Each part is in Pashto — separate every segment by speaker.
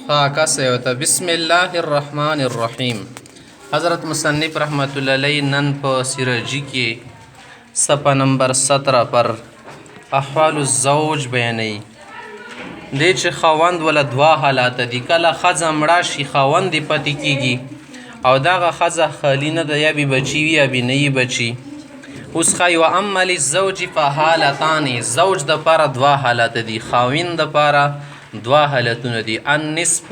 Speaker 1: کسه وته بسم الله الرحمن الرحیم. حضرت مصنف رحمت الله علیه نن په سراجی کې صفحه نمبر 17 پر احوال الزوج بیانوي. دی چې خاوند ولا دوا حالات دي، کله ښځه مړه شي خاوند یې پاتې کېږي او دغه ښځه خالي نه ده، یا بې بچي وي یا بې نه یي بچي. اوس ښایي واما للزوج فحالتان، زوج دپاره دوه حالت دي، خاوند دپاره دوه حالتونه دي. النصف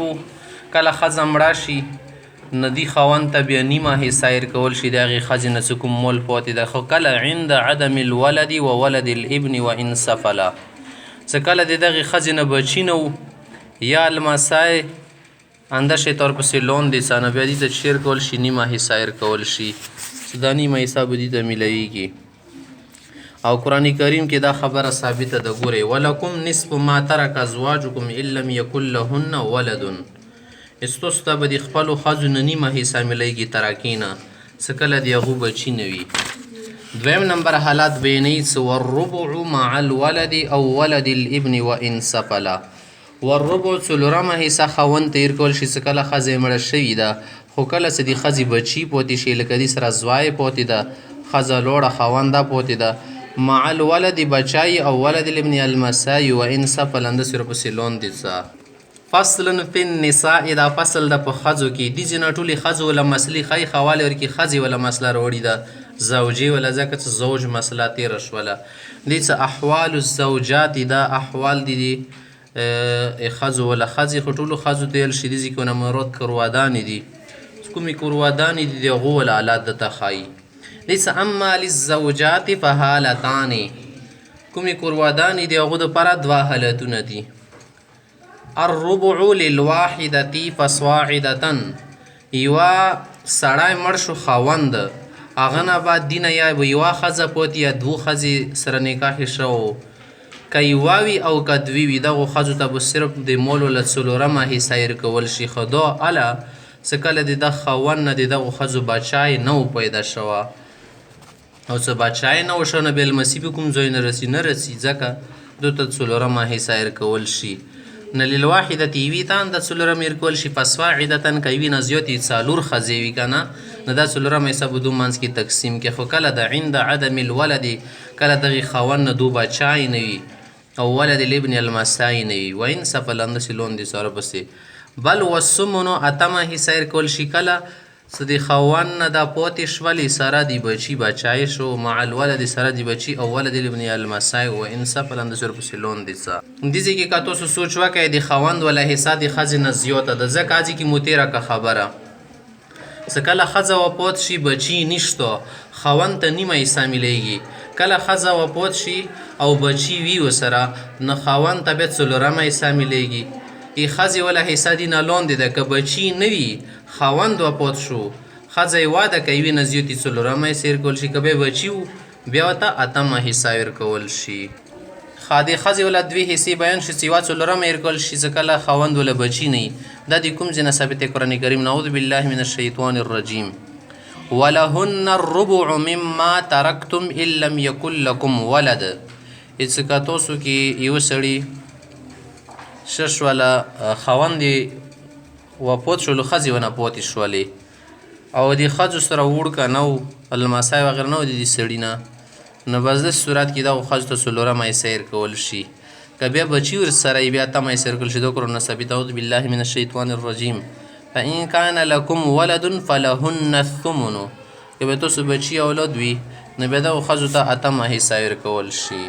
Speaker 1: کله ښځه مړه شي نه دي خاوند ته بیا نیمه حصه ورکول شي، د هغې ښځې نه څه کوم مول پاتې ده. خو کله عند عدم الولد و ولد الابن و ان سفله، څه کله د دغې ښځې نه بچي نه و یا لمسی انده شي ته ورپسې لون دي څه، نو بیا دې ته چې ورکول شي نیمه حصه ورکول شي، چې دا نیمه حصه به دې ته میلویږي. او قرآن کریم کې دا خبره ثابته ده. ګورئ ولکم نصف ما ترک ازواجکم ان لم یکن لهن ولد، ستاسو ته به د خپلو ښځو نه نیمه حصه میلیږي تراکې نه، څه کله د هغو بچي نه وي. دویم نمبر حالات بیانوي څه والربع مع الولد او ولد الابن و ان سفله. والربع څلورمه حصه خاوند ته ورکول شي څه کله ښځه مړه شوې ده، خو کله څه د ښځې بچي پاتې شي، لکه دې سره زوی پاتې ده، ښځه لوړه خاونده پاتې ده، مع الولد بچای او ولد الابن المسای و ان سفل اندسې ورپسې لون دي څه. فصل فی النساء، دا فصل ده په ښځو کې. دې ځینې ټولې ښځو وله مسلې ښایي خواله ورکړي، ښځې وله مسله راوړې ده زوجې وله، ځکه چې زوج مسله تېره شوله. دې څه احوال الزوجات، دا احوال دي ښځو وله، ښځې خو ټولو ښځو ته ویل شي، دې ځکه ونه مراد کروادانې دي، کومې کروادانې دي د هغو وله حالات درته ښایي. لیس اما للزوجات فحالتان، کومې کروادانې دي هغو دپاره دوه حالتونه دي. الربع للواحدة فصاعدة، یوه سړی مړ شو خاوند، هغه نه بعد دینه یا به یوه ښځه پاتې یا دوه ښځې سره نکاح شو، که یوه وي او که دوې وي، دغو ښځو ته به صرف د مولو له څلورمه حصه ورکول شي. خو دا هله څه کله د دغه خاوند نه د دغو ښځو بچی نه و پیدا شوه او څه بچی نه و شو، نه بیا لمسي په کوم ځای نه رسي، ځکه دو ته څلورمه حصه ورکول شي. نه للواحدة یوې ته هم د څلورمه ورکول شي، فصاعدة که یوې نه زیاتې څلور ښځې وي که نه، نو دا څلورمه حصه به دو منځ کې تقسیم کړي. خو کله د عند عدم الولد، کله دغې خاوند نه دو بچی نه وي او ولد الابن المسای نه وي، و ان سفل اندسې لون دي سره پسې. بل والثمن اتمه حصه ورکول شي، کله څه د خاوند نه دا پاتې شولې سره د بچي بچی شو، مع الولد سره د بچي او ولد الابن المسای و ان سفل اندسې ورپسې لون دي څه. دې ځای کې که تاسو سوچ وکئ د خاوند وله حصه د ښځې نه زیاته ده، ځکه هځې کې مو تېره که خبره څه کله ښځه وفات شي بچي نشته، خاوند ته نیمه حصه میلیږي. کله ښځه وفات شي او بچي وي ورسره، نو خاوند ته بیا څلورمه حصه میلیږي. ای ښځې وله حصه دې نه لاندې ده، که بچي نه وي خاوند وفات شو، ښځه یې واده که یوې نه زیاتې څلورمه حصه ورکول شي، که بیا بچي و بیا ورته اتمه حصه ورکول شي. ښه د ښځې وله دوې حصې بیان شي چې یوه څلورمه ورکول شي څه کله خاوند وله بچي نه وي. دا د کوم ځای نه ثابت دی؟ قرآن کریم نعوذ بالله من الشیطان الرجیم. ولهن الربع مما ترکتم ان لم یکن لکم ولد. څه که تاسو کې یوه سړي شش وله خاوند یې وفات شولو، ښځې ونه پاتې شولې او د ښځو سره وړکه نه و، لمسی وغیره نه و د دې سړي نه، نو بس داسې صورت کې دغو ښځو ته څلورمه حصه ورکول شي. که بیا بچي ورسره یې بیا اتمه حصه ورکول شي. دا قرآن ثابت. اعوذ بالله من الشیطان الرجیم. فإن کان لکم ولد فلهن الثمن، که بیا تاسو بچي اولاد وي نو بیا دغو ښځو ته اتمه حصه ورکول شي.